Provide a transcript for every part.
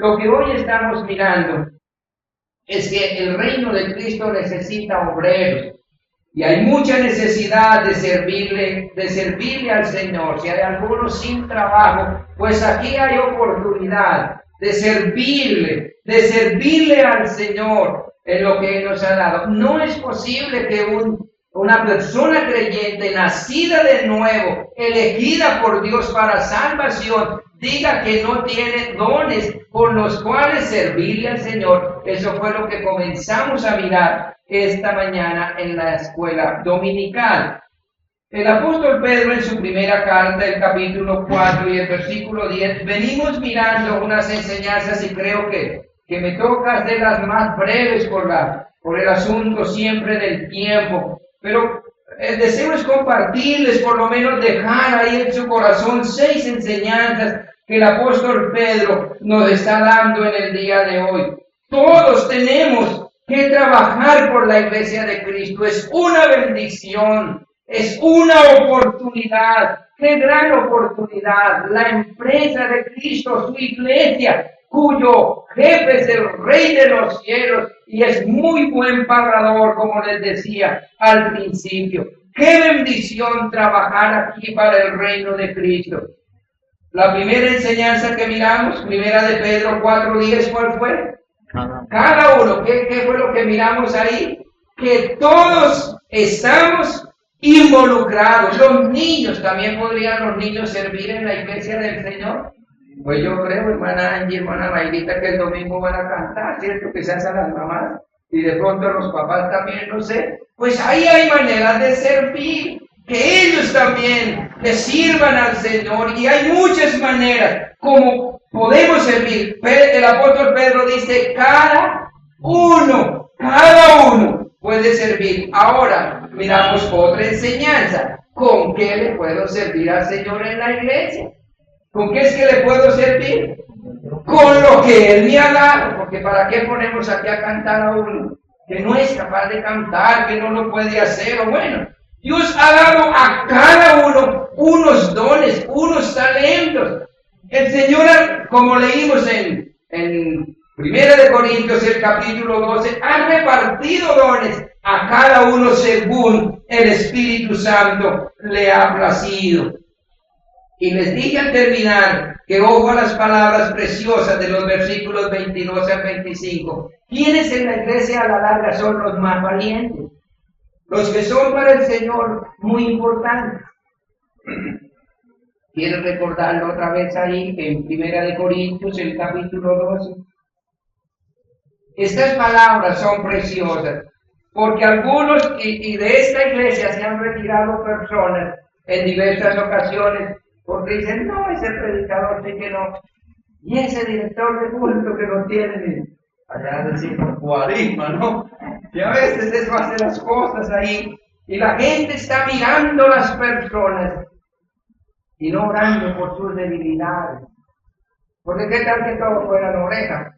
Lo que hoy estamos mirando es que el reino de Cristo necesita obreros. Y hay mucha necesidad de servirle al Señor. Si hay algunos sin trabajo, pues aquí hay oportunidad de servirle al Señor en lo que Él nos ha dado. No es posible que una persona creyente, nacida de nuevo, elegida por Dios para salvación, diga que no tiene dones con los cuales servirle al Señor. Eso fue lo que comenzamos a mirar esta mañana en la escuela dominical. El apóstol Pedro en su primera carta, el capítulo 4 y el versículo 10, venimos mirando unas enseñanzas y creo que me toca hacer las más breves por el asunto siempre del tiempo. Pero el deseo es compartirles, por lo menos dejar ahí en su corazón 6 enseñanzas que el apóstol Pedro nos está dando en el día de hoy. Todos tenemos que trabajar por la iglesia de Cristo. Es una bendición, es una oportunidad. ¡Qué gran oportunidad! La empresa de Cristo, su iglesia, cuyo jefe es el Rey de los cielos y es muy buen pagador, como les decía al principio. ¡Qué bendición trabajar aquí para el reino de Cristo! La primera enseñanza que miramos, primera de Pedro 4:10, ¿cuál fue? Cada uno, ¿qué fue lo que miramos ahí? Que todos estamos involucrados. Los niños, ¿también podrían los niños servir en la iglesia del Señor? Pues yo creo, hermana Angie, hermana Mayrita, que el domingo van a cantar, ¿cierto? Que se hacen las mamás y de pronto los papás también, no sé. Pues ahí hay maneras de servir, que ellos también le sirvan al Señor, y hay muchas maneras como podemos servir. El apóstol Pedro dice, cada uno puede servir. Ahora miramos otra enseñanza. ¿Con qué le puedo servir al Señor en la iglesia? ¿Con qué es que le puedo servir? Con lo que Él me ha dado. Porque ¿para qué ponemos aquí a cantar a uno que no es capaz de cantar, que no lo puede hacer? O bueno, Dios ha dado a cada uno unos dones, unos talentos. El Señor, como leímos en 1 de Corintios, el capítulo 12, ha repartido dones a cada uno según el Espíritu Santo le ha placido. Y les dije al terminar que ojo a las palabras preciosas de los versículos 22 al 25. ¿Quiénes en la iglesia a la larga son los más valientes? Los que son para el Señor muy importantes. Quiero recordarlo otra vez ahí, en 1 de Corintios, el capítulo 12. Estas palabras son preciosas, porque algunos, y de esta iglesia se han retirado personas en diversas ocasiones, porque dicen, no, ese predicador sí que no, y ese director de culto que no tiene, allá decimos cuarisma, ¿no? Y a veces eso hace las cosas ahí, y la gente está mirando las personas, y no orando por sus debilidades. Porque qué tal que todos fueran orejas,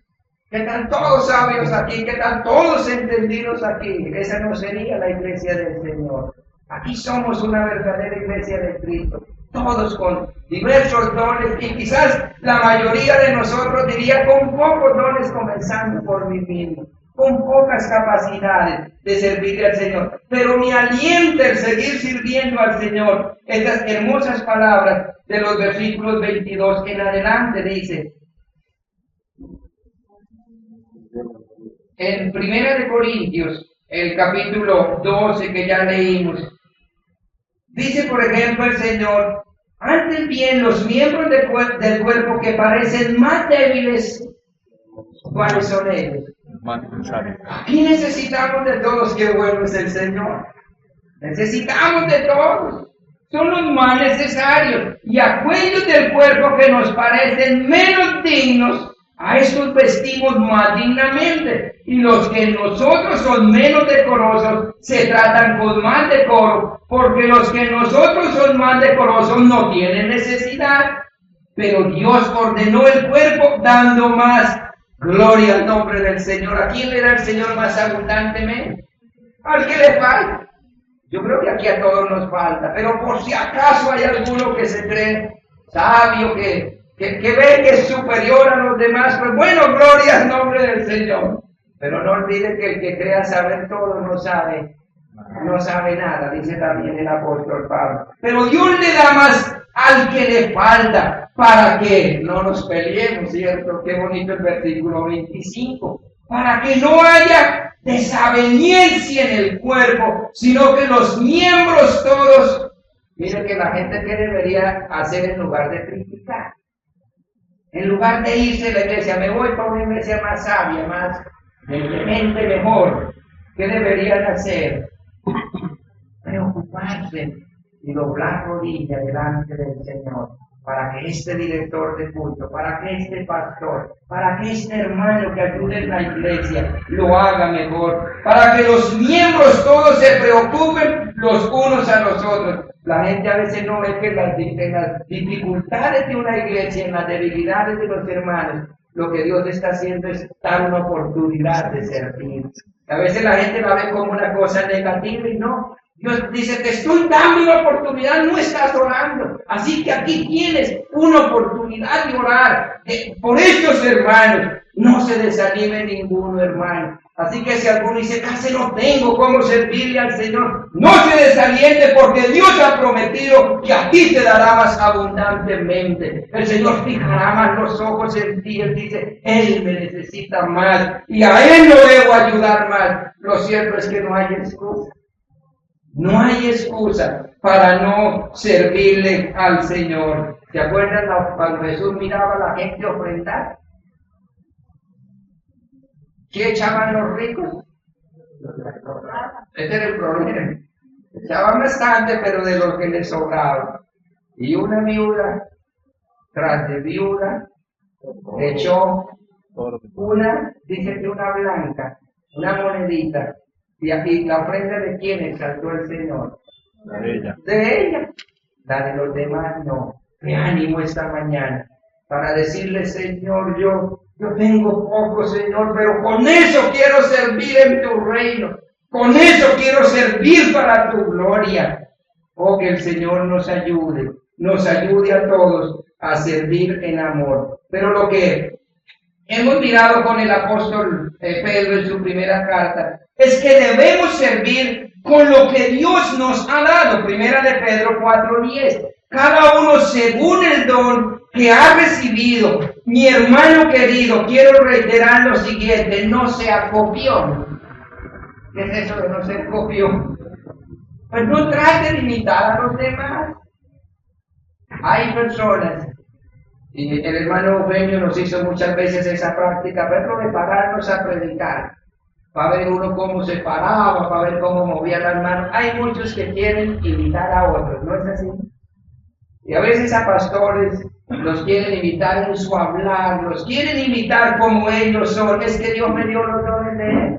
qué tal todos sabios aquí, qué tal todos entendidos aquí. Esa no sería la iglesia del Señor. Aquí somos una verdadera iglesia de Cristo, todos con diversos dones, y quizás la mayoría de nosotros diría con pocos dones, comenzando por mí mismo, con pocas capacidades de servirle al Señor. Pero me alienta el seguir sirviendo al Señor. Estas hermosas palabras de los versículos 22 en adelante dice, en 1 de Corintios, el capítulo 12 que ya leímos, dice por ejemplo el Señor, antes bien los miembros del cuerpo que parecen más débiles, ¿cuáles son ellos? Aquí necesitamos de todos, qué bueno es el Señor. Necesitamos de todos. Son los más necesarios. Y aquellos del cuerpo que nos parecen menos dignos, a estos vestimos más dignamente. Y los que en nosotros son menos decorosos, se tratan con más decoro, porque los que en nosotros son más decorosos no tienen necesidad. Pero Dios ordenó el cuerpo dando más. Gloria al nombre del Señor. ¿A quién le da el Señor más abundantemente? Al que le falta. Yo creo que aquí a todos nos falta, pero por si acaso hay alguno que se cree sabio, que que ve que es superior a los demás, pues bueno, gloria al nombre del Señor. Pero no olvide que el que crea saber todo no sabe nada, dice también el apóstol Pablo. Pero Dios le da más al que le falta, para que no nos peleemos, ¿cierto? Qué bonito el versículo 25. Para que no haya desaveniencia en el cuerpo, sino que los miembros todos, mire que la gente que debería hacer en lugar de criticar, en lugar de irse a la iglesia, me voy para una iglesia más sabia, más de gente mejor, ¿qué deberían hacer? Preocuparse y doblar rodillas delante del Señor, para que este director de culto, para que este pastor, para que este hermano que ayude en la iglesia lo haga mejor, para que los miembros todos se preocupen los unos a los otros. La gente a veces no ve que en las dificultades de una iglesia, en las debilidades de los hermanos, lo que Dios está haciendo es dar una oportunidad de servir. A veces la gente la ve como una cosa negativa y no. Dios dice, te estoy dando una oportunidad, no estás orando. Así que aquí tienes una oportunidad de orar por estos hermanos. No se desanime ninguno, hermano. Así que si alguno dice, casi no tengo cómo servirle al Señor, no se desaliente, porque Dios ha prometido que a ti te dará más abundantemente. El Señor fijará más los ojos en ti. Él dice, Él me necesita más y a Él lo debo ayudar más. Lo cierto es que no hay excusa. No hay excusa para no servirle al Señor. ¿Se acuerdan cuando Jesús miraba a la gente ofrendar? ¿Qué echaban los ricos? Ese era el problema. Echaban bastante, pero de lo que les sobraba. Y una viuda, tras de viuda, echó dice que una blanca, una monedita. Y aquí la ofrenda de quién exaltó el Señor. De ella. De ella. La de los demás no. Qué ánimo esta mañana para decirle, Señor, yo tengo poco, Señor, pero con eso quiero servir en tu reino. Con eso quiero servir para tu gloria. Oh, que el Señor nos ayude a todos a servir en amor. Pero lo que hemos mirado con el apóstol Pedro en su primera carta es que debemos servir con lo que Dios nos ha dado. Primera de Pedro 4:10. Cada uno según el don que ha recibido. Mi hermano querido, quiero reiterar lo siguiente: no sea copión. ¿Qué es eso de no ser copión? Pues no trate de imitar a los demás. Hay personas, y el hermano Eugenio nos hizo muchas veces esa práctica, verlo de pararnos a predicar, para ver uno cómo se paraba, para ver cómo movía las manos. Hay muchos que quieren imitar a otros, ¿no es así? Y a veces a pastores los quieren imitar en su hablar, los quieren imitar como ellos son. Es que Dios me dio los dones de Él.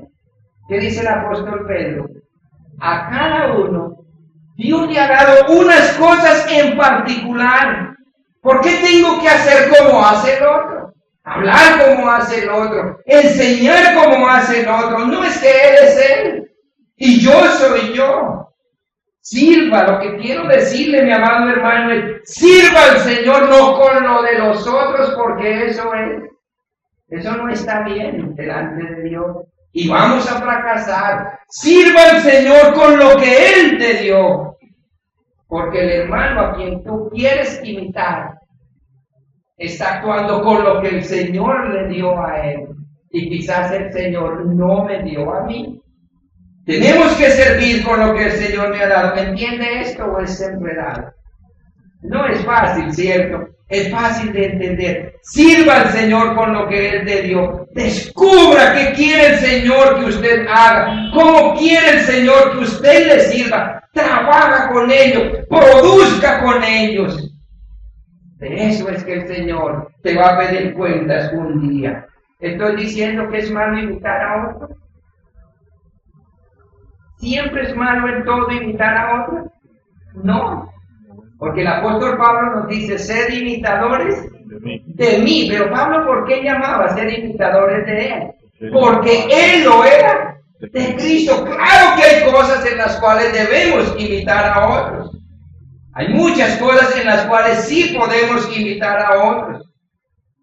¿Qué dice el apóstol Pedro? A cada uno Dios le ha dado unas cosas en particular. ¿Por qué tengo que hacer como hace el otro? Hablar como hace el otro, enseñar como hace el otro. No es que Él es Él y yo soy yo. Sirva, lo que quiero decirle, mi amado hermano, es sirva al Señor no con lo de los otros, porque eso no está bien delante de Dios y vamos a fracasar. Sirva al Señor con lo que Él te dio, porque el hermano a quien tú quieres imitar está actuando con lo que el Señor le dio a él y quizás el Señor no me dio a mí. Tenemos que servir con lo que el Señor me ha dado. ¿Entiende esto o es enredado? No es fácil, ¿cierto? Es fácil de entender. Sirva al Señor con lo que Él te dio. Descubra qué quiere el Señor que usted haga. Cómo quiere el Señor que usted le sirva. Trabaja con ellos. Produzca con ellos. De eso es que el Señor te va a pedir cuentas un día. ¿Estoy diciendo que es malo imitar a otro? ¿Siempre es malo en todo imitar a otro? No. Porque el apóstol Pablo nos dice, sed imitadores de mí. Pero Pablo, ¿por qué llamaba a ser imitadores de Él? Porque Él lo era de Cristo. Claro que hay cosas en las cuales debemos imitar a otros. Hay muchas cosas en las cuales sí podemos imitar a otros.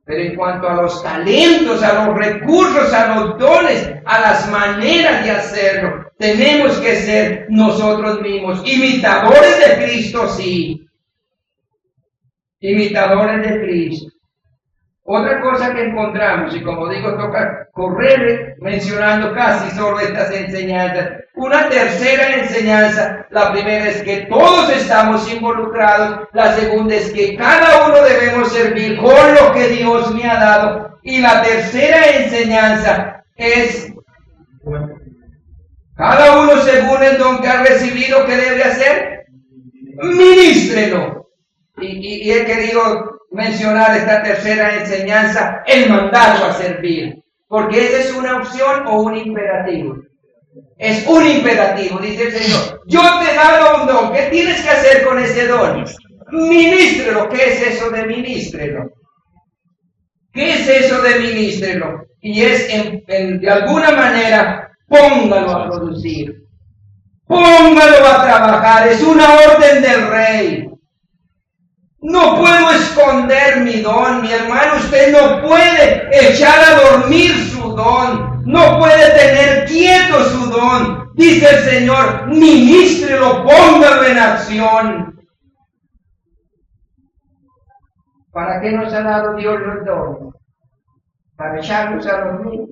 Pero en cuanto a los talentos, a los recursos, a los dones, a las maneras de hacerlo, tenemos que ser nosotros mismos imitadores de Cristo, sí. Imitadores de Cristo. Otra cosa que encontramos, y como digo, toca correr mencionando casi solo estas enseñanzas. Una tercera enseñanza, la primera es que todos estamos involucrados, la segunda es que cada uno debemos servir con lo que Dios me ha dado, y la tercera enseñanza es cada uno según el don que ha recibido, ¿qué debe hacer? Ministrelo. Y he querido mencionar esta tercera enseñanza, el mandato a servir, porque esa es una opción o un imperativo. Es un imperativo, dice el Señor. Yo te he dado un don, ¿qué tienes que hacer con ese don? Ministrelo. ¿Qué es eso de ministrelo? ¿Qué es eso de ministrelo? Y es de alguna manera, póngalo a producir, póngalo a trabajar, es una orden del Rey. No puedo esconder mi don, mi hermano. Usted no puede echar a dormir su don. No puede tener quieto su don. Dice el Señor, ministrelo, póngalo en acción. ¿Para qué nos ha dado Dios los dones? ¿Para echarlos a dormir?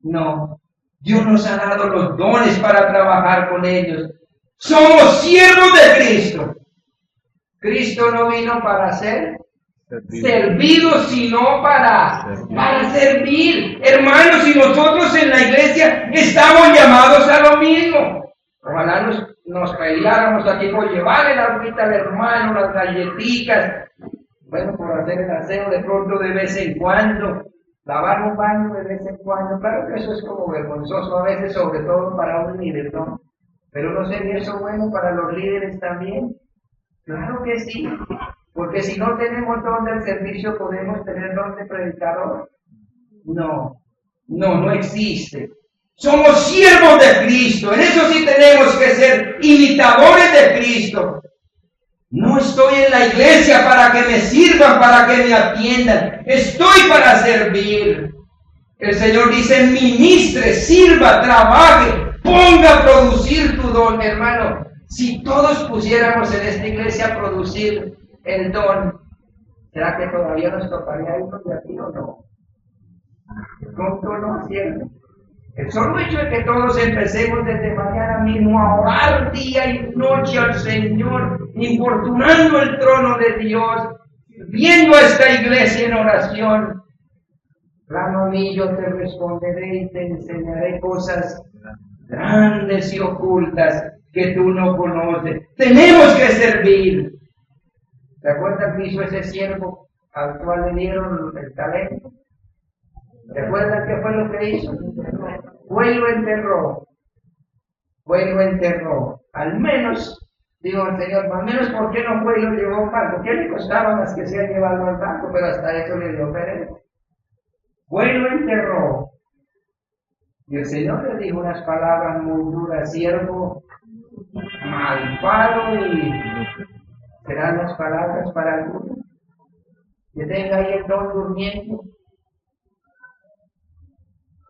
No. Dios nos ha dado los dones para trabajar con ellos. Somos siervos de Cristo. Cristo no vino para ser servido, sino para servir. Hermanos, y nosotros en la iglesia estamos llamados a lo mismo. Ojalá nos peleáramos aquí por llevarle la agüita al hermano, las galletitas, bueno, por hacer el aseo de pronto de vez en cuando, lavar un baño de vez en cuando. Claro que eso es como vergonzoso a veces, sobre todo para un líder, ¿no? Pero ¿no sería eso bueno para los líderes también? Claro que sí, porque si no tenemos don del servicio, ¿podemos tener don de predicador? No existe. Somos siervos de Cristo, en eso sí tenemos que ser imitadores de Cristo. No estoy en la iglesia para que me sirvan, para que me atiendan, estoy para servir. El Señor dice, ministre, sirva, trabaje, ponga a producir tu don, hermano. Si todos pusiéramos en esta iglesia a producir el don, ¿será que todavía nos tocaría irnos de aquí o no? Pronto no, ¿cierto? El solo hecho de que todos empecemos desde mañana mismo a orar día y noche al Señor, importunando el trono de Dios, viendo a esta iglesia en oración, clama a mí, yo te responderé y te enseñaré cosas grandes y ocultas que tú no conoces. Tenemos que servir. ¿Te acuerdas que hizo ese siervo al cual le dieron el talento? ¿Te acuerdas qué fue lo que hizo? Fue y lo enterró. Al menos, digo el Señor, al menos ¿por qué no fue y lo llevó al banco? ¿Qué le costaba más que sea llevarlo al banco? Pero hasta eso le dio pereza. Fue y lo enterró. Y el Señor le dijo unas palabras muy duras, siervo malvado, y serán las palabras para algunos que tenga ahí el don durmiendo.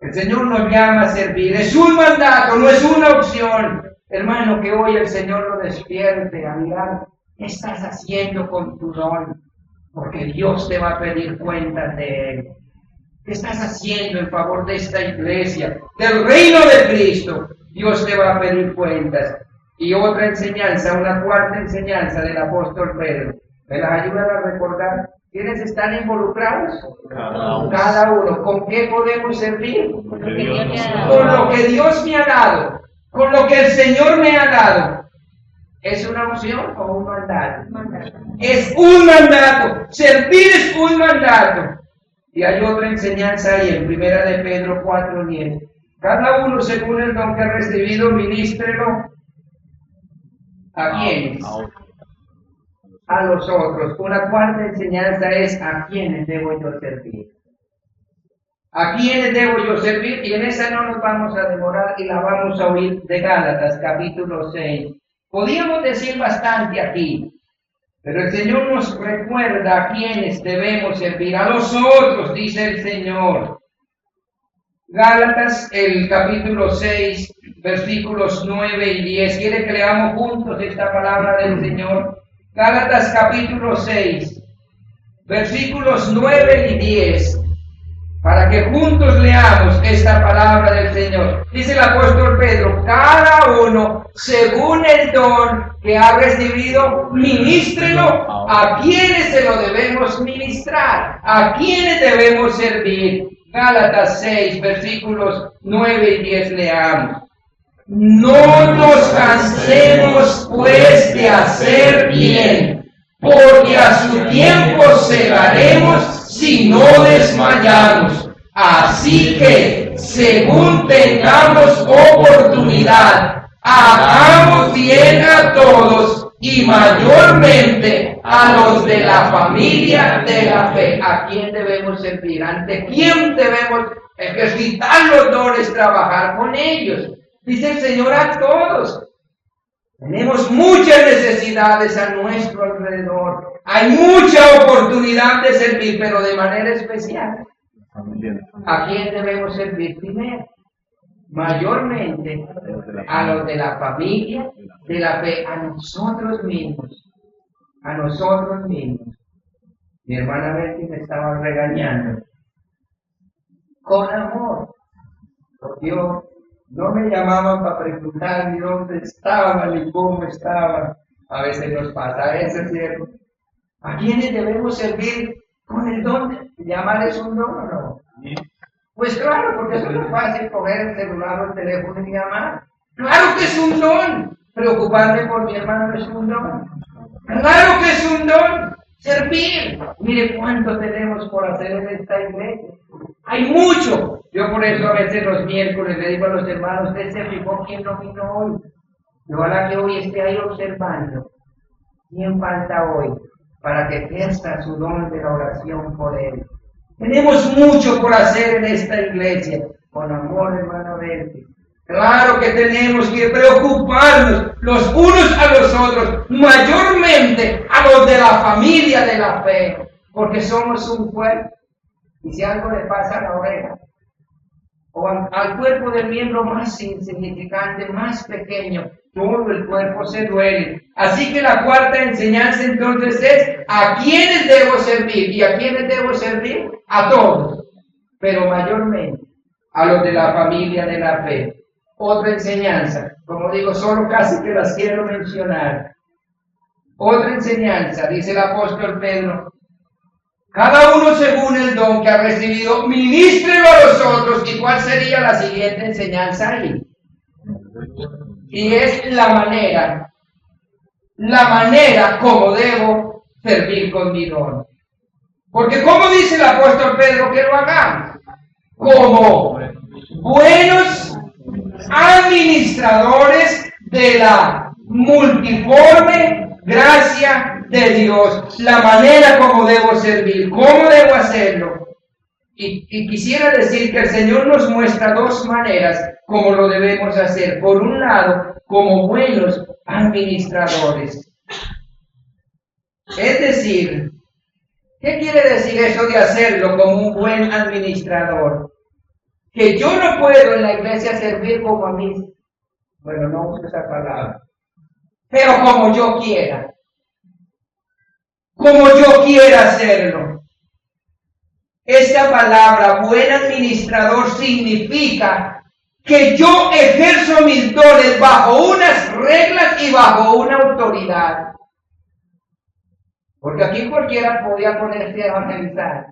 El Señor nos llama a servir, es un mandato, no es una opción. Hermano, que hoy el Señor lo despierte a mirar qué estás haciendo con tu don, porque Dios te va a pedir cuentas de él. ¿Qué estás haciendo en favor de esta iglesia, del reino de Cristo? Dios te va a pedir cuentas. Y otra enseñanza, una cuarta enseñanza del apóstol Pedro. ¿Me las ayudan a recordar? ¿Quiénes están involucrados? Cada uno. ¿Con qué podemos servir? Con lo que Dios me ha dado. Con lo que el Señor me ha dado. ¿Es una opción o un mandato? Es un mandato. Servir es un mandato. Y hay otra enseñanza ahí en 1 de Pedro 4:10. Cada uno según el don que ha recibido, ministrelo. ¿A quiénes? A los otros. Una cuarta enseñanza es ¿a quiénes debo yo servir? ¿A quiénes debo yo servir? Y en esa no nos vamos a demorar y la vamos a oír de Gálatas, capítulo 6. Podríamos decir bastante aquí, Pero el Señor nos recuerda a quienes debemos servir, a los otros, dice el Señor. Gálatas, el capítulo 6, versículos 9 y 10. ¿Quiere que leamos juntos esta palabra del Señor? Gálatas capítulo 6, versículos 9 y 10. Para que juntos leamos esta palabra del Señor. Dice el apóstol Pedro, cada uno según el don que ha recibido, ministrelo a quienes se lo debemos ministrar, a quienes debemos servir. Gálatas 6, versículos 9 y 10 leamos. No nos cansemos pues de hacer bien, porque a su tiempo segaremos si no desmayamos. Así que, según tengamos oportunidad, hagamos bien a todos y mayormente a los de la familia de la fe. ¿A quién debemos servir? ¿Ante quién debemos ejercitar los dones, trabajar con ellos? Dice el Señor, a todos. Tenemos muchas necesidades a nuestro alrededor. Hay mucha oportunidad de servir, pero de manera especial. ¿A quién debemos servir primero? Mayormente a los de la familia, de la fe, a nosotros mismos. A nosotros mismos. Mi hermana Betty me estaba regañando. Con amor. Porque yo no me llamaban para preguntar ni dónde estaba ni cómo estaba. A veces nos pasa eso, ¿cierto? ¿A quiénes debemos servir con el don? ¿Llamar es un don o no? Pues claro, porque eso no es fácil coger el celular o el teléfono y llamar. Claro que es un don. Preocuparme por mi hermano es un don. Claro que es un don. Servir. Mire cuánto tenemos por hacer en esta iglesia. Hay mucho. Yo por eso a veces los miércoles le digo a los hermanos, usted se fijó quién no vino hoy. Y ojalá que hoy esté ahí observando. ¿Quién falta hoy? Para que ejerza su don de la oración por él. Tenemos mucho por hacer en esta iglesia. Con amor, hermano Berti. Claro que tenemos que preocuparnos los unos a los otros, mayormente a los de la familia de la fe, porque somos un cuerpo. Y si algo le pasa a la oreja, o al cuerpo del miembro más insignificante, más pequeño, todo el cuerpo se duele. Así que la cuarta enseñanza entonces es, ¿a quiénes debo servir? ¿Y a quiénes debo servir? A todos, pero mayormente a los de la familia de la fe. Otra enseñanza, como digo, solo casi que las quiero mencionar. Otra enseñanza, dice el apóstol Pedro, cada uno según el don que ha recibido, ministrelo a los otros. ¿Y cuál sería la siguiente enseñanza ahí? Y es la manera como debo servir con mi don. Porque como dice el apóstol Pedro que lo hagamos, como buenos administradores de la multiforme gracia de Dios, la manera como debo servir, cómo debo hacerlo. Y quisiera decir que el Señor nos muestra dos maneras como lo debemos hacer. Por un lado, como buenos administradores. Es decir, ¿qué quiere decir eso de hacerlo como un buen administrador? Que yo no puedo en la iglesia servir como a mí. Bueno, no uso esa palabra. Pero como yo quiera. Como yo quiera hacerlo. Esta palabra, buen administrador, significa que yo ejerzo mis dones bajo unas reglas y bajo una autoridad. Porque aquí cualquiera podía ponerse a evangelizar.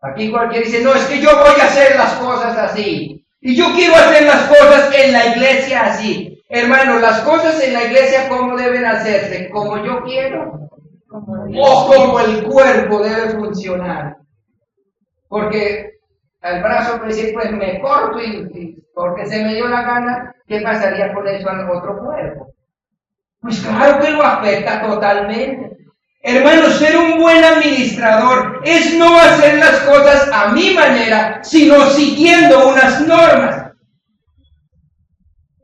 Aquí cualquiera dice, no, es que yo voy a hacer las cosas así. Y yo quiero hacer las cosas en la iglesia así. Hermano, las cosas en la iglesia, ¿cómo deben hacerse? ¿Como yo quiero? ¿O como el cuerpo debe funcionar? Porque el brazo puede decir, pues me corto y porque se me dio la gana, ¿qué pasaría con eso al otro cuerpo? Pues claro que lo afecta totalmente. Hermano, ser un buen administrador es no hacer las cosas a mi manera, sino siguiendo unas normas.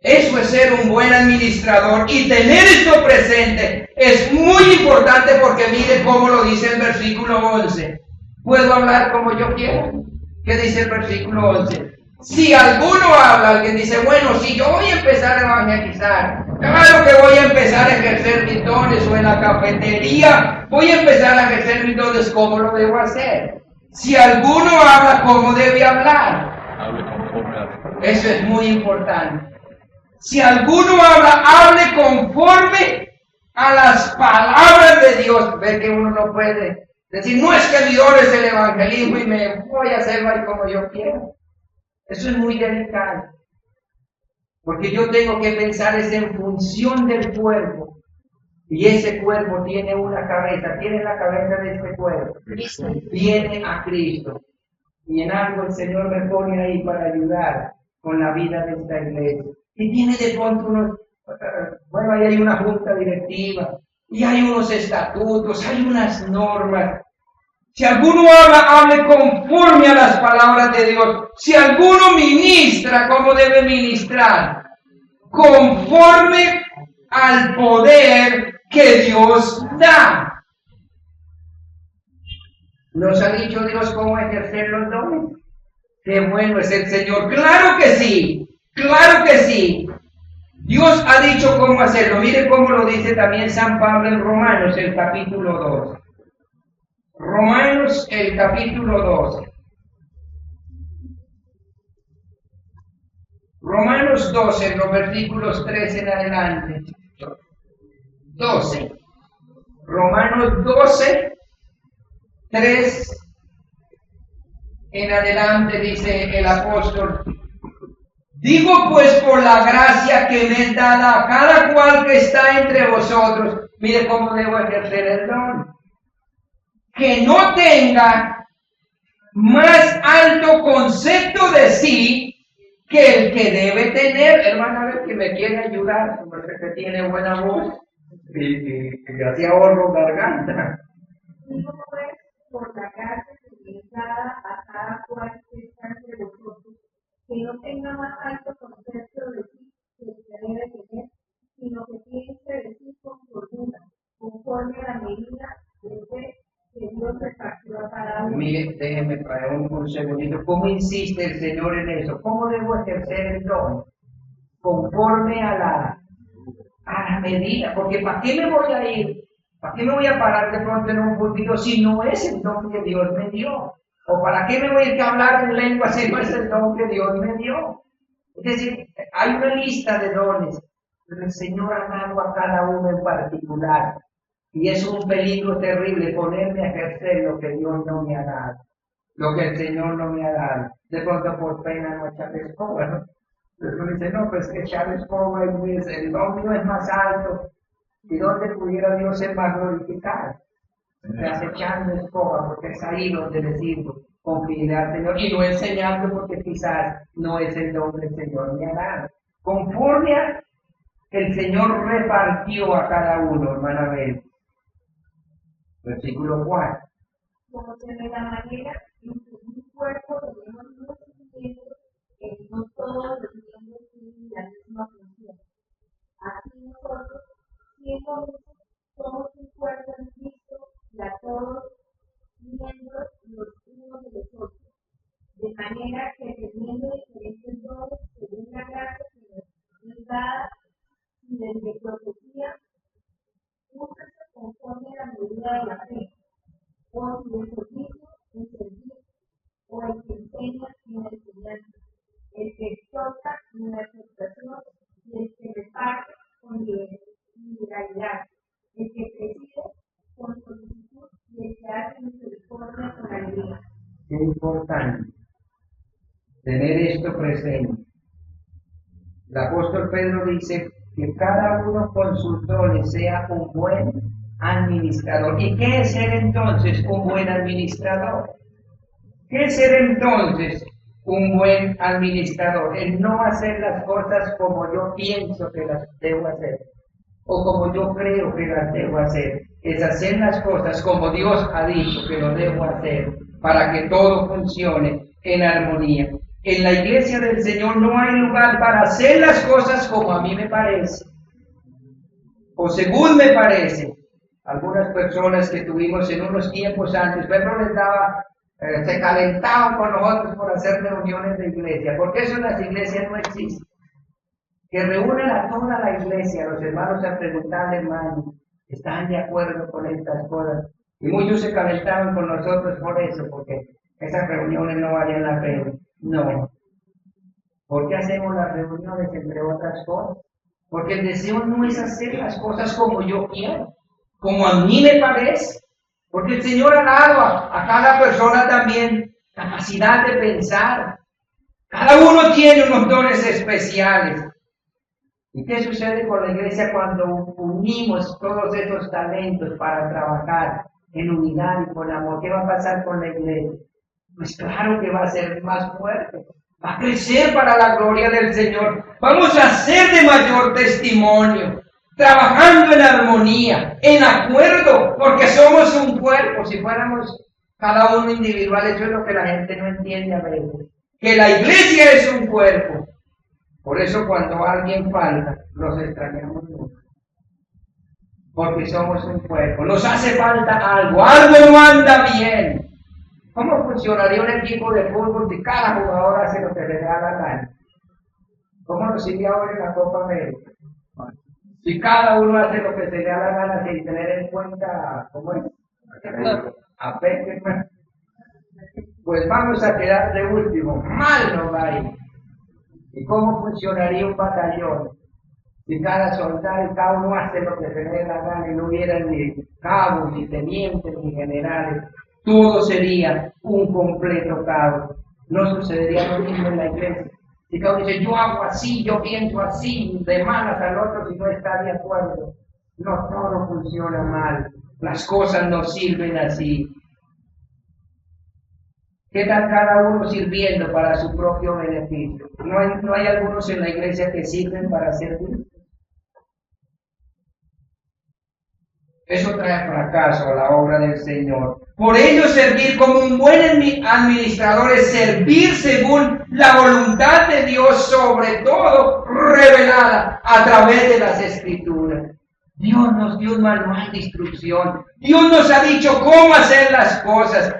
Eso es ser un buen administrador, y tener esto presente es muy importante, porque mire cómo lo dice el versículo 11. ¿Puedo hablar como yo quiera? ¿Qué dice el versículo 11? Si alguno habla, alguien dice, bueno, si yo voy a empezar a evangelizar, claro que voy a empezar a ejercer mis dones, o en la cafetería voy a empezar a ejercer mis dones, ¿cómo lo debo hacer? Si alguno habla, ¿cómo debe hablar? Eso es muy importante. Si alguno habla, hable conforme a las palabras de Dios. Ve que uno no puede decir, no es que mi don es el evangelismo y me voy a hacerlo ahí como yo quiero. Eso es muy delicado, porque yo tengo que pensar es en función del cuerpo, y ese cuerpo tiene una cabeza. ¿Tiene la cabeza de este cuerpo? Viene a Cristo, y en algo el Señor me pone ahí para ayudar con la vida de esta iglesia. Y tiene de pronto unos, bueno, ahí hay una junta directiva, y hay unos estatutos, hay unas normas. Si alguno habla, hable conforme a las palabras de Dios. Si alguno ministra, ¿cómo debe ministrar? Conforme al poder que Dios da. ¿Nos ha dicho Dios cómo ejercer los dones? ¡Qué bueno es el Señor! ¡Claro que sí! ¡Claro que sí! Dios ha dicho cómo hacerlo. Mire cómo lo dice también San Pablo en Romanos, el capítulo 2. Romanos, el capítulo 12. Romanos 12, en los versículos 3 en adelante. 12. Romanos 12, 3 en adelante, dice el apóstol. Digo pues, por la gracia que me es dada a cada cual que está entre vosotros, mire cómo debo ejercer el don, que no tenga más alto concepto de sí que el que debe tener. Hermana, a ver, que me quiere ayudar, porque que tiene buena voz y así ahorro garganta. Digo pues, por la gracia que me es dada a cada cual que está entre vosotros, que no tenga más alto concepto de sí que el que debe tener, sino que piense de sí con cordura, conforme a la medida de fe que Dios repartió a cada uno. Mire, déjeme para un segundito. ¿Cómo insiste el Señor en eso? ¿Cómo debo ejercer el don? Conforme a la medida. Porque ¿para qué me voy a ir? ¿Para qué me voy a parar de pronto en un púlpito si no es el don que Dios me dio? ¿O para qué me voy a ir a hablar en lengua si no es el don que Dios me dio? Es decir, hay una lista de dones, pero el Señor ha dado a cada uno en particular. Y es un peligro terrible ponerme a ejercer lo que Dios no me ha dado, lo que el Señor no me ha dado. De pronto por pena no echar escoba, ¿no? Entonces uno dice, no, pues que echar escoba es el don mío es más alto. ¿Y dónde pudiera Dios ser más glorificado? Estás echando escoba, porque es ahí donde le sirvo con fidelidad al Señor, y no enseñando porque quizás no es el don que el Señor me ha dado. Conforme a el Señor repartió a cada uno, hermana Bel. Versículo 4. Como que de la manera en que un cuerpo tenemos muchos miembros, no todos los miembros tienen la misma función. Así nosotros, siendo muchos, somos un cuerpo en Cristo, y a todos miembros los unos de los otros. De manera que teniendo diferentes dones, según la gracia que nos es dada, y desde profecía, úsase conforme a la medida de la fe, o si el servicio en servir, o el que enseña en la enseñanza, el que exhorta en la exhortación, y el que reparte con liberalidad, el que preside con solicitud, y el que hace misericordia con alegría. Qué importante tener esto presente. El apóstol Pedro dice que cada uno con sus dones sea un buen administrador. ¿Y qué es ser entonces un buen administrador? ¿Qué es ser entonces un buen administrador? El no hacer las cosas como yo pienso que las debo hacer, o como yo creo que las debo hacer. Es hacer las cosas como Dios ha dicho que lo debo hacer, para que todo funcione en armonía. En la iglesia del Señor no hay lugar para hacer las cosas como a mí me parece, o según me parece. Algunas personas que tuvimos en unos tiempos antes, Pedro les daba, se calentaban con nosotros por hacer reuniones de iglesia, porque eso en las iglesias no existe. Que reúnan a toda la iglesia, los hermanos a preguntarle, hermano, ¿están de acuerdo con estas cosas? Y muchos se calentaban con nosotros por eso, porque esas reuniones no valían la pena. No. ¿Por qué hacemos las reuniones, entre otras cosas? Porque el deseo no es hacer las cosas como yo quiero, como a mí me parece. Porque el Señor ha dado a cada persona también capacidad de pensar. Cada uno tiene unos dones especiales. ¿Y qué sucede con la iglesia cuando unimos todos esos talentos para trabajar en unidad y con amor? ¿Qué va a pasar con la iglesia? Pues claro que va a ser más fuerte. Va a crecer para la gloria del Señor. Vamos a ser de mayor testimonio, trabajando en armonía, en acuerdo, porque somos un cuerpo. Si fuéramos cada uno individual, eso es lo que la gente no entiende a veces. Que la iglesia es un cuerpo. Por eso cuando alguien falta, los extrañamos mucho. Porque somos un cuerpo. Nos hace falta algo. Algo no anda bien. ¿Cómo funcionaría un equipo de fútbol si cada jugador hace lo que le da la gana? ¿Cómo nos sigue ahora en la Copa América? Si cada uno hace lo que se le da la gana sin tener en cuenta, ¿cómo es? Pues vamos a quedar de último. Mal nos va a ir. ¿Y cómo funcionaría un batallón? Si cada soldado y cada uno hace lo que se le dé la gana y no hubiera ni cabos, ni tenientes, ni generales. Todo sería un completo caos. No sucedería lo mismo en la iglesia. Si cada uno dice, yo hago así, yo pienso así, de malas al otro si no está de acuerdo. No, todo funciona mal. Las cosas no sirven así. ¿Qué tal cada uno sirviendo para su propio beneficio? ¿No hay algunos en la iglesia que sirven para servir? Eso trae fracaso a la obra del Señor. Por ello, servir como un buen administrador es servir según la voluntad de Dios, sobre todo revelada a través de las Escrituras. Dios nos dio un manual de instrucción. Dios nos ha dicho cómo hacer las cosas.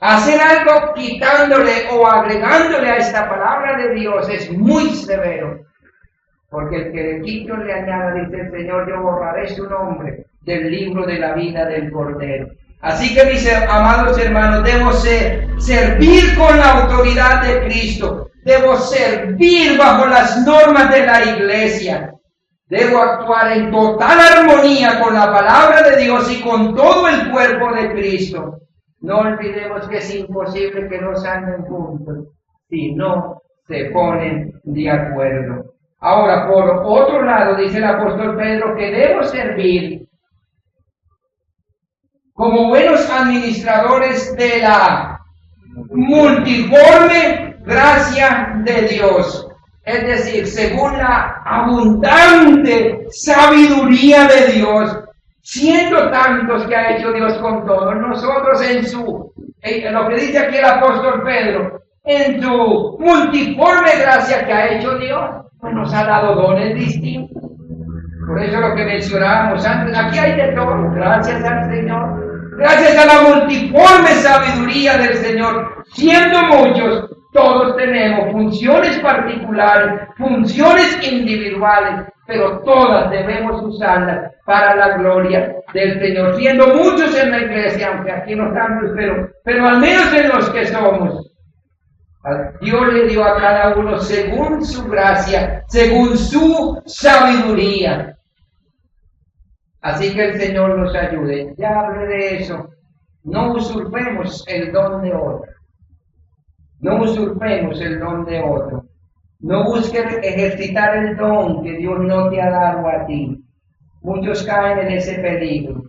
Hacer algo quitándole o agregándole a esta palabra de Dios es muy severo. Porque el que le quite o le añada, dice el Señor, yo borraré su nombre del libro de la vida del Cordero. Así que mis amados hermanos, debo servir con la autoridad de Cristo. Debo servir bajo las normas de la iglesia. Debo actuar en total armonía con la palabra de Dios y con todo el cuerpo de Cristo. No olvidemos que es imposible que los anden juntos si no se ponen de acuerdo. Ahora, por otro lado, dice el apóstol Pedro que debo servir como buenos administradores de la multiforme gracia de Dios. Es decir, según la abundante sabiduría de Dios, siendo tantos que ha hecho Dios con todos, nosotros lo que dice aquí el apóstol Pedro, en su multiforme gracia que ha hecho Dios, pues nos ha dado dones distintos. Por eso lo que mencionábamos antes, aquí hay de todo, gracias al Señor. Gracias a la multiforme sabiduría del Señor, siendo muchos, todos tenemos funciones particulares, funciones individuales, pero todas debemos usarlas para la gloria del Señor. Siendo muchos en la iglesia, aunque aquí no tantos, pero al menos en los que somos, Dios le dio a cada uno según su gracia, según su sabiduría. Así que el Señor nos ayude. Ya hablé de eso. No usurpemos el don de otro. No usurpemos el don de otro. No busques ejercitar el don que Dios no te ha dado a ti. Muchos caen en ese peligro.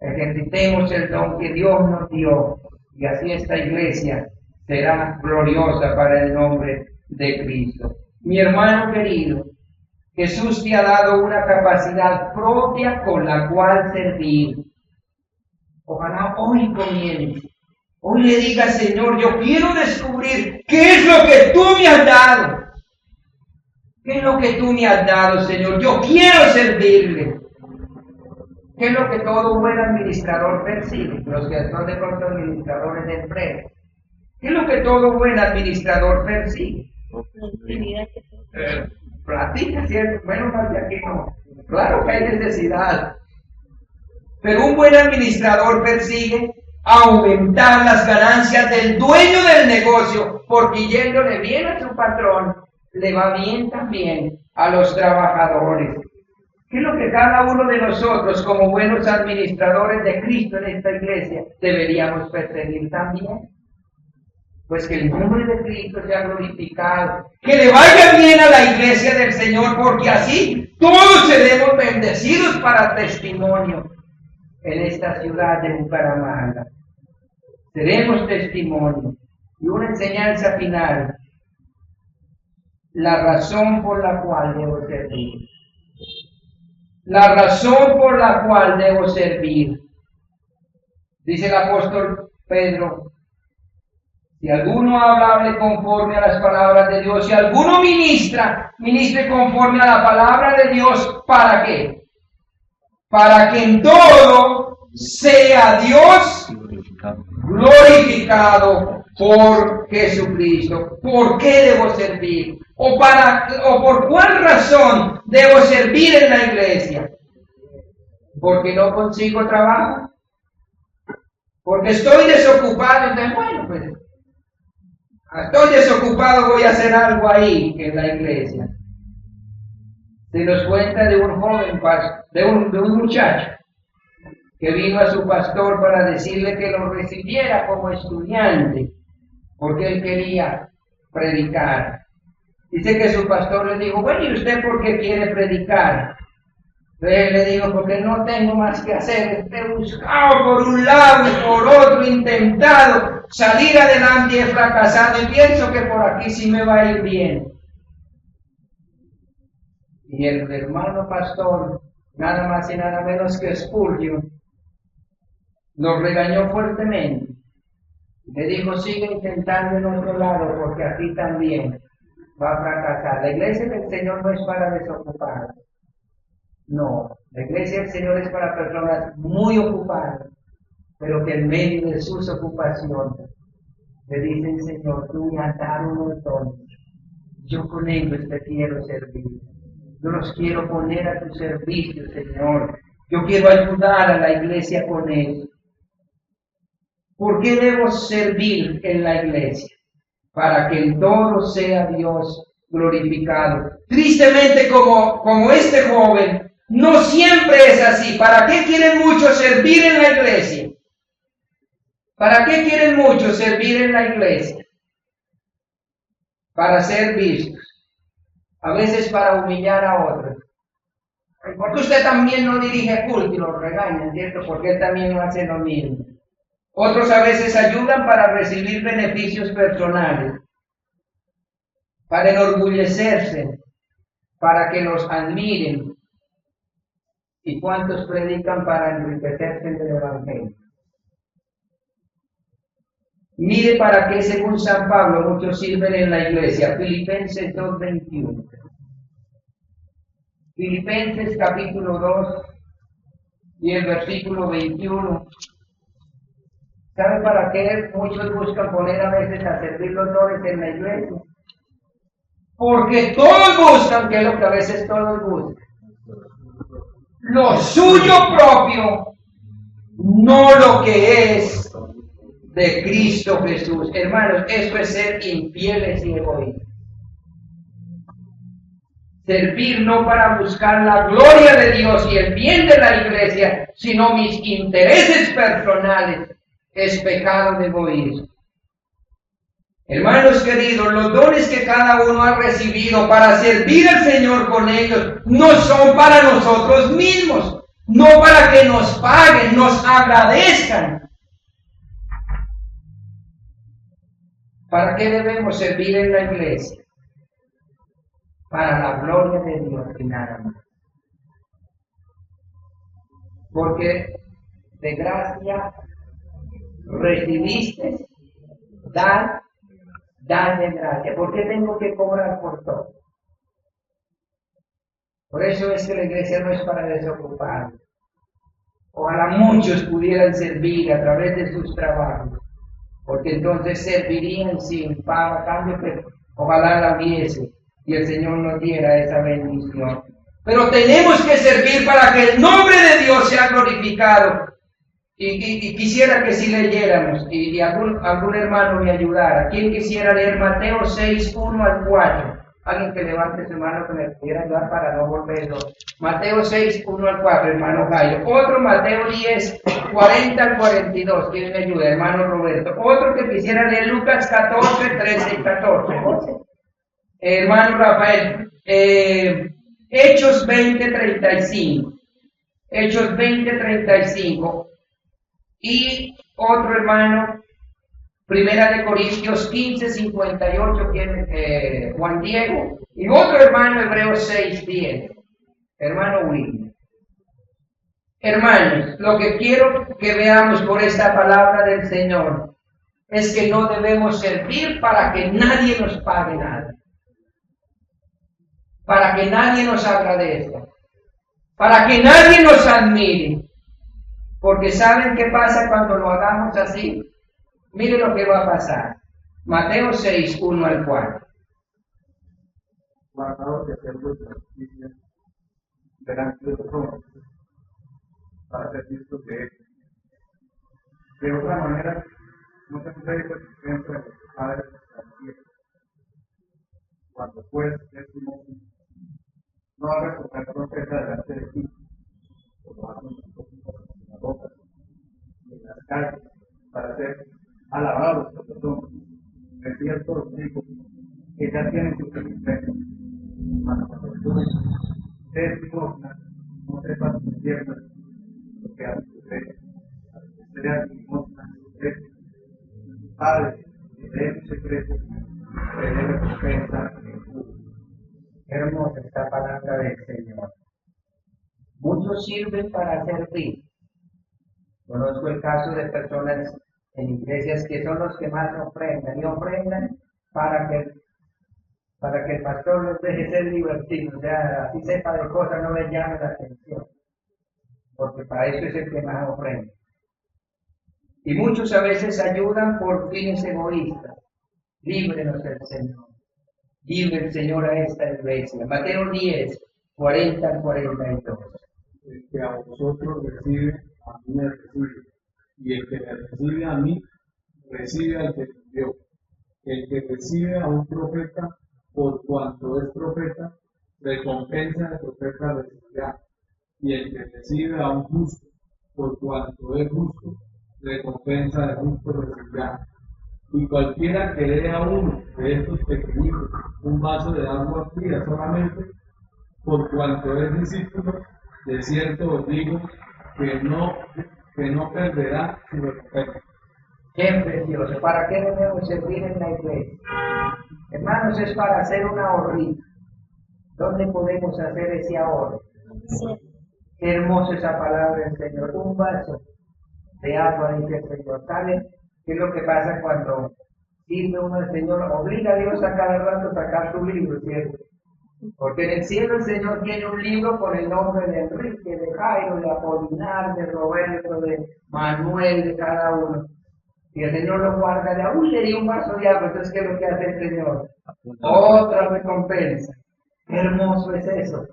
Ejercitemos el don que Dios nos dio. Y así esta iglesia será gloriosa para el nombre de Cristo. Mi hermano querido, Jesús te ha dado una capacidad propia con la cual servir. Ojalá hoy comience Hoy le diga, Señor, yo quiero descubrir qué es lo que tú me has dado. ¿Qué es lo que tú me has dado, Señor? Yo quiero servirle. ¿Qué es lo que todo buen administrador persigue? Los que son de pronto administradores de empresas. ¿Qué es lo que todo buen administrador persigue? Platica, ¿cierto? Bueno, más de aquí no. Claro que hay necesidad. Pero un buen administrador persigue aumentar las ganancias del dueño del negocio, porque yéndole bien a su patrón, le va bien también a los trabajadores. ¿Qué es lo que cada uno de nosotros, como buenos administradores de Cristo en esta iglesia, deberíamos perseguir también? Pues que el nombre de Cristo sea glorificado, que le vaya bien a la iglesia del Señor, porque así todos seremos bendecidos para testimonio en esta ciudad de Bucaramanga. Seremos testimonio. Y una enseñanza final: la razón por la cual debo servir. La razón por la cual debo servir. Dice el apóstol Pedro: si alguno habla, hable conforme a las palabras de Dios. Si alguno ministre conforme a la palabra de Dios. ¿Para qué? Para que en todo sea Dios glorificado por Jesucristo. ¿Por qué debo servir? ¿O por cuál razón debo servir en la iglesia? ¿Porque no consigo trabajo? ¿Porque estoy desocupado? Entonces, bueno, pues estoy desocupado, voy a hacer algo ahí en la iglesia. Se nos cuenta de un joven, de un muchacho que vino a su pastor para decirle que lo recibiera como estudiante, porque él quería predicar. Dice que su pastor le dijo: bueno, ¿y usted por qué quiere predicar? Entonces él le dijo: porque no tengo más que hacer, he buscado por un lado y por otro, intentado salir adelante y he fracasado, y pienso que por aquí sí me va a ir bien. Y el hermano pastor, nada más y nada menos que Spurgeon, nos regañó fuertemente. Le dijo: sigue intentando en otro lado, porque aquí también va a fracasar. La iglesia del Señor no es para desocupados. No, la iglesia del Señor es para personas muy ocupadas, pero que en medio de sus ocupaciones le dicen: Señor, tú me has dado un montón, yo con ellos te quiero servir. Yo los quiero poner a tu servicio, Señor. Yo quiero ayudar a la iglesia con ellos. ¿Por qué debo servir en la iglesia? Para que en todo sea Dios glorificado. Tristemente, como este joven, no siempre es así. ¿Para qué quieren muchos servir en la iglesia? ¿Para qué quieren muchos servir en la iglesia? Para ser vistos. A veces para humillar a otros. Porque usted también no dirige culto y lo regañan, ¿cierto? Porque él también no hace lo mismo. Otros a veces ayudan para recibir beneficios personales, para enorgullecerse, para que los admiren. ¿Y cuántos predican para enriquecerse en el evangelio? Mire para qué, según San Pablo, muchos sirven en la iglesia. Filipenses 2:21. Filipenses capítulo 2 y el versículo 21. ¿Sabe para qué muchos buscan poner a veces a servir los dones en la iglesia? Porque todos buscan, que es lo que a veces todos buscan, lo suyo propio, no lo que es de Cristo Jesús. Hermanos, eso es ser infieles y egoístas. Servir no para buscar la gloria de Dios y el bien de la iglesia, sino mis intereses personales, es pecado de egoísmo. Hermanos queridos, los dones que cada uno ha recibido para servir al Señor con ellos no son para nosotros mismos, no para que nos paguen, nos agradezcan. ¿Para qué debemos servir en la iglesia? Para la gloria de Dios y nada más. Porque de gracia recibiste, dad de gracia. ¿Por qué tengo que cobrar por todo? Por eso es que la iglesia no es para desocuparnos. Ojalá muchos pudieran servir a través de sus trabajos, porque entonces servirían sin pago a cambio, pero ojalá la viese y el Señor nos diera esa bendición. Pero tenemos que servir para que el nombre de Dios sea glorificado. Y quisiera que si leyéramos, y algún hermano me ayudara. ¿Quién quisiera leer Mateo 6, 1 al 4? Alguien que levante su mano que me pudiera ayudar para no volverlo. Mateo 6, 1 al 4, hermano Jairo. Otro, Mateo 10, 40 al 42. ¿Quién me ayuda? Hermano Roberto. Otro que quisiera leer Lucas 14, 13 y 14. Hermano Rafael. Hechos 20, 35. Hechos 20, 35. Y otro hermano, Primera de Corintios 15, 58, Juan Diego. Y otro hermano, Hebreos 6, 10, hermano William. Hermanos, lo que quiero que veamos por esta palabra del Señor es que no debemos servir para que nadie nos pague nada, para que nadie nos agradezca, para que nadie nos admire. Porque ¿saben qué pasa cuando lo hagamos así? Mire lo que va a pasar. Mateo 6, 1 al 4. Guardaos de hacer vuestra justicia delante de los hombres, para ser vistos de ellos. De otra manera, no tendréis recompensa de vuestro Padre que está en el cielo. Cuando pues es tu mozo, no hagas tocar trompeta delante de ti, como hacen los en las bocas y en las calles, para ser alabados por los hombres. Es cierto, os digo, que ya tienen su recompensa. Mas cuando tú des limosna, no sepas tus piernas lo que hace tu rey. Al que sea limosna en secreto, Padre, que dé en secreto, te dé recompensa en público. Hermosa esta palabra del Señor. Muchos sirven para servir. Conozco el caso de personas en iglesias que son los que más ofrendan, y ofrendan para que el pastor les deje ser divertido, o sea, así sepa de cosas, no les llame la atención, porque para eso es el que más ofrenda. Y muchos a veces ayudan por fines egoístas. Líbrenos el Señor. Libre el Señor a esta iglesia. Mateo 10, 40 al 42. El que a vosotros recibe, a mí me recibe. Y el que me recibe a mí, recibe al que me envió. El que recibe a un profeta, por cuanto es profeta, recompensa de profeta recibirá. Y el que recibe a un justo, por cuanto es justo, recompensa de justo recibirá. Y cualquiera que dé a uno de estos pequeñitos un vaso de agua fría solamente, por cuanto es discípulo, de cierto os digo que no perderá su recompensa. Qué precioso. ¿Para qué debemos servir en la iglesia? Hermanos, es para hacer un ahorrito. ¿Dónde podemos hacer ese ahorro? Sí. Qué hermosa esa palabra del Señor. Un vaso de agua, dice el Señor. ¿Saben qué es lo que pasa cuando sirve uno al Señor? Obliga a Dios a cada rato a sacar su libro, ¿cierto? Porque en el cielo el Señor tiene un libro con el nombre de Enrique, de Jairo, de Apolinar, de Roberto, de Manuel, de cada uno. Y el Señor lo guarda, de aún le dio un vaso de agua. Entonces, ¿qué es lo que hace el Señor? Otra recompensa. Qué hermoso es eso.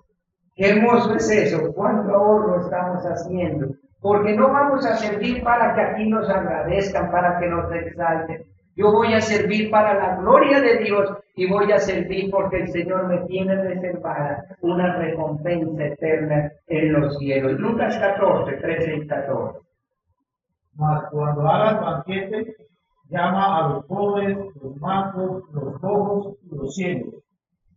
Qué hermoso es eso. Cuánto ahorro estamos haciendo. Porque no vamos a servir para que aquí nos agradezcan, para que nos exalten. Yo voy a servir para la gloria de Dios y voy a servir porque el Señor me tiene reservada una recompensa eterna en los cielos. Lucas 14, 13 y 14. Mas cuando hagas banquete, llama a los pobres, los mancos, los cojos y los ciegos,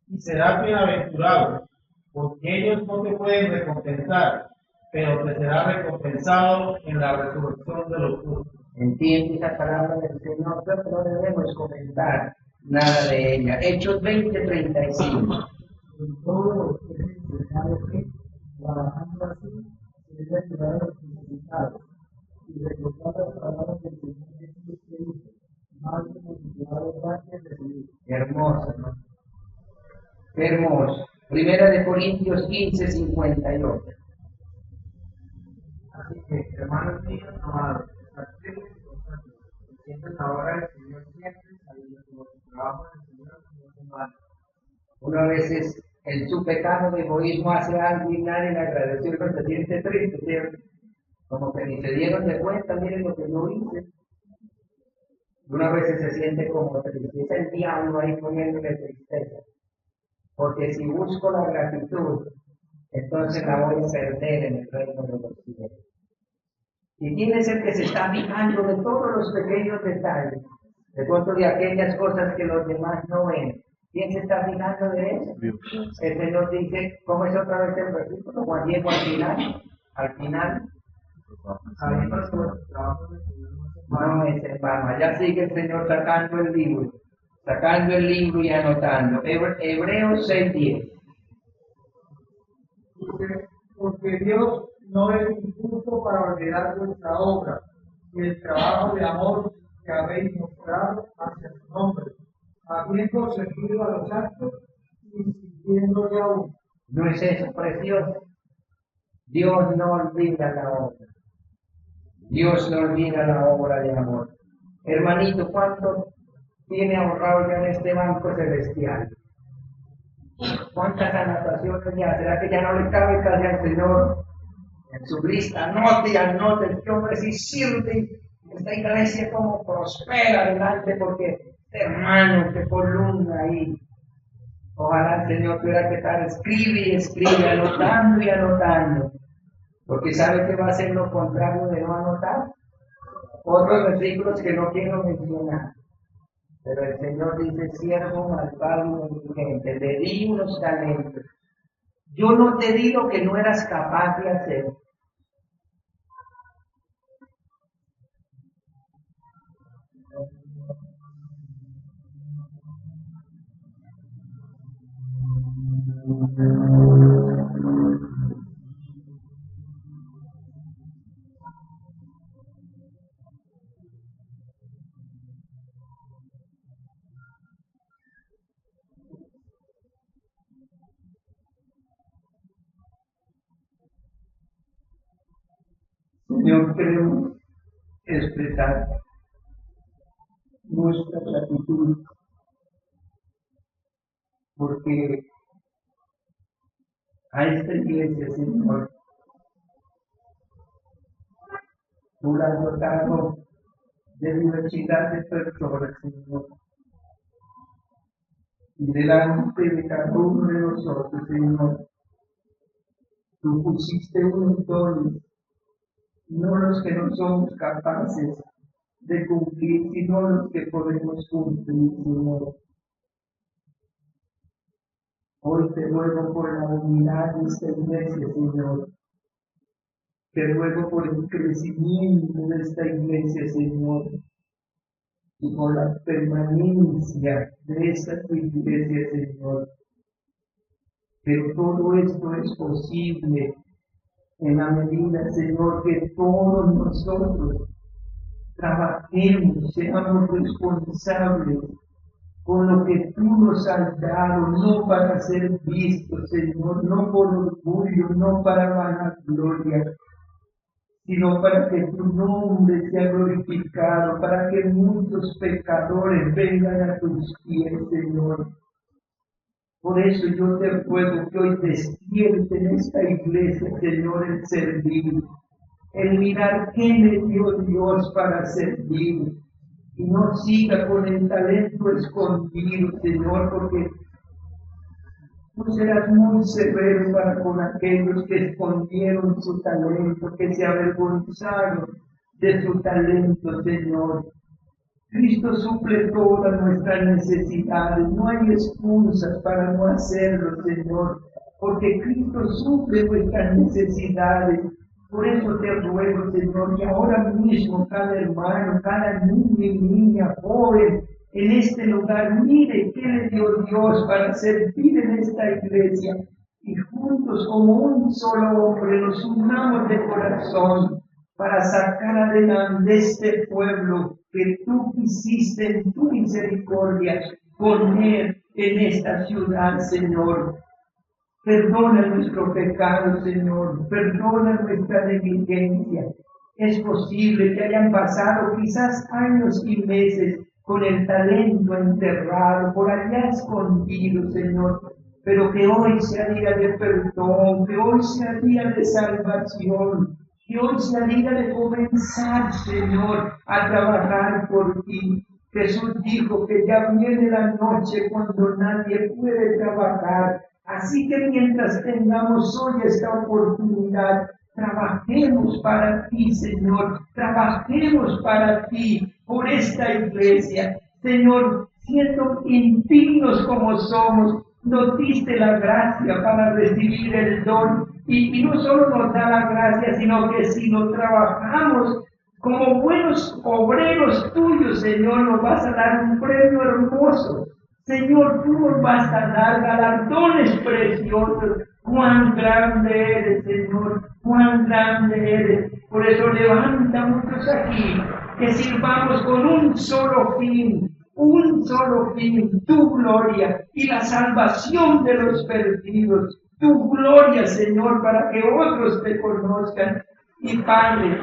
y serás bienaventurado, porque ellos no te pueden recompensar, pero te será recompensado en la resurrección de los justos. Entiende esa palabra del Señor, pero no debemos comentar nada de ella. Hechos 20, 35. En todo lo que es necesario que, trabajando así, se debe ayudar a los necesitados y recordar las palabras del Señor Hermoso, ¿no? Qué hermoso. Primera de Corintios 15, 58. Así que, hermanos míos, amados, practiquen siempre la obra del Señor siempre, sabiendo que vuestro trabajo en el Señor no es humano. Uno a veces en su pecado de egoísmo hace algo y nadie le agradeció, pero se siente triste, ¿cierto? Como que ni se dieron de cuenta, miren lo que yo hice. Una vez se siente como tristeza, el diablo ahí poniéndole tristeza. Porque si busco la gratitud, entonces la voy a perder en el reino de los cielos. Y quién es el que se está fijando de todos los pequeños detalles, de pronto de aquellas cosas que los demás no ven. ¿Quién se está fijando de eso? Dios. El Señor dice, ¿cómo es otra vez el versículo? Juan Diego al final, Sabiendo que vuestro trabajo en el Señor no es humano. no es en vano. Allá sigue el Señor sacando el libro y anotando. Hebreos 6:10. Dice, porque Dios no es injusto para olvidar vuestra obra y el trabajo de amor que habéis mostrado hacia su nombre, habiendo servido a los santos y sirviéndole aún. ¿No es eso precioso? Dios no olvida la obra. Dios no olvida la obra de amor. Hermanito, ¿cuánto tiene ahorrado ya en este banco celestial? ¿Cuántas anotaciones ya? ¿Será que ya no le cabe casi al Señor en su lista? Anote, este hombre sí sirve. Esta iglesia como prospera adelante porque este hermano, qué columna ahí. Ojalá el Señor tuviera que estar escribe, anotando y anotando. Porque sabe que va a ser lo contrario de no anotar. Otros versículos que no quiero mencionar. Pero el Señor dice, siervo malvado y negligente, le di unos talentos. Yo no te di lo que no eras capaz de hacer. Señor, queremos expresar nuestra gratitud porque a esta iglesia, Señor, tú la has dotado de diversidad de personas, Señor. Y delante de cada uno de nosotros, Señor, tú pusiste unos dones, no los que no somos capaces de cumplir, sino los que podemos cumplir, Señor. Hoy te ruego por la unidad de esta iglesia, Señor. Te ruego por el crecimiento de esta iglesia, Señor. Y por la permanencia de esta tu iglesia, Señor. Pero todo esto es posible en la medida, Señor, que todos nosotros trabajemos, seamos responsables con lo que tú nos has dado, no para ser vistos, Señor, no por orgullo, no para vanagloria, sino para que tu nombre sea glorificado, para que muchos pecadores vengan a tus pies, Señor. Por eso yo te ruego que hoy despierte en esta iglesia, Señor, el servir, el mirar qué le dio Dios para servir, y no siga con el talento escondido, Señor, porque tú serás muy severo para con aquellos que escondieron su talento, que se avergonzaron de su talento, Señor. Cristo suple todas nuestras necesidades, no hay excusas para no hacerlo, Señor, porque Cristo suple nuestras necesidades. Por eso te ruego, Señor, que ahora mismo cada hermano, cada niño y niña, joven, en este lugar, mire qué le dio Dios para servir en esta iglesia, y juntos como un solo hombre nos unamos de corazón para sacar adelante este pueblo que tú quisiste en tu misericordia poner en esta ciudad, Señor. Perdona nuestro pecado, Señor. Perdona nuestra negligencia. Es posible que hayan pasado quizás años y meses con el talento enterrado, por allá escondido, Señor. Pero que hoy sea día de perdón, que hoy sea día de salvación, que hoy sea día de comenzar, Señor, a trabajar por ti. Jesús dijo que ya viene la noche cuando nadie puede trabajar. Así que mientras tengamos hoy esta oportunidad, trabajemos para ti, Señor. Trabajemos para ti, por esta iglesia. Señor, siendo indignos como somos, nos diste la gracia para recibir el don. Y no solo nos da la gracia, sino que si lo trabajamos como buenos obreros tuyos, Señor, nos vas a dar un premio hermoso. Señor, tú nos vas a dar galardones preciosos. Cuán grande eres, Señor, cuán grande eres. Por eso levanta a muchos aquí, que sirvamos con un solo fin, tu gloria y la salvación de los perdidos. Tu gloria, Señor, para que otros te conozcan. Y Padre,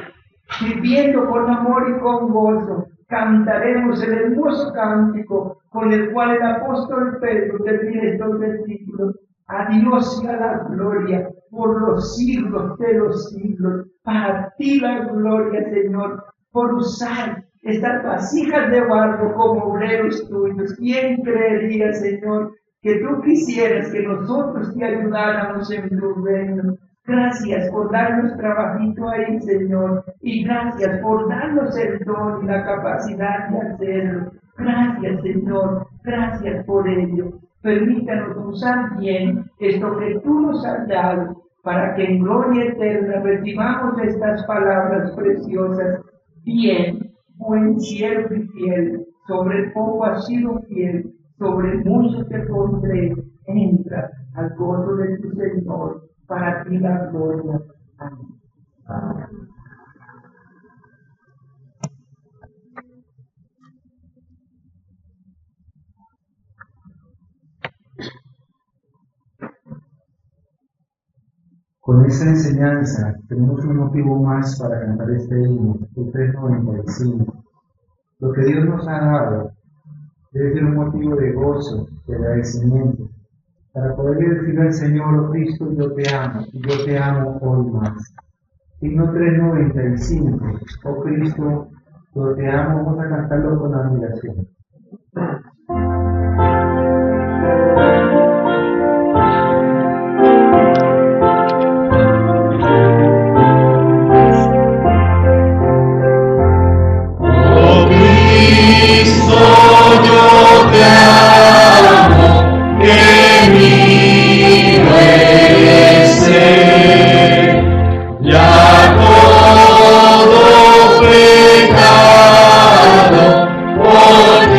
viviendo con amor y con gozo, cantaremos el hermoso cántico con el cual el apóstol Pedro termina estos versículos. A Dios sea la gloria por los siglos de los siglos. Para ti la gloria, Señor, por usar estas vasijas de barro como obreros tuyos. ¿Quién creería, Señor, que tú quisieras que nosotros te ayudáramos en tu reino? Gracias por darnos trabajito ahí, Señor, y gracias por darnos el don y la capacidad de hacerlo. Gracias, Señor, gracias por ello. Permítanos usar bien esto que tú nos has dado, para que en gloria eterna recibamos estas palabras preciosas. Bien, buen siervo y fiel, sobre poco has sido fiel, sobre mucho te pondré. Entra al gozo de tu Señor. Para ti la gloria. Amén. Con esta enseñanza tenemos un motivo más para cantar este himno, el 395. Lo que Dios nos ha dado debe ser un motivo de gozo, de agradecimiento, para poder decirle al Señor: oh Cristo, yo te amo, y yo te amo hoy más. Himno 395, oh Cristo, yo te amo. Vamos a cantarlo con admiración. Oh Cristo, yo te amo, que mío eres ser, ya todo pecado por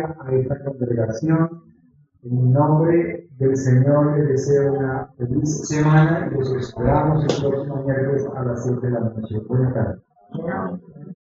bendiga a esta congregación. En nombre del Señor les deseo una feliz semana y los esperamos el próximo miércoles a las 7 de la noche. Buenas tardes.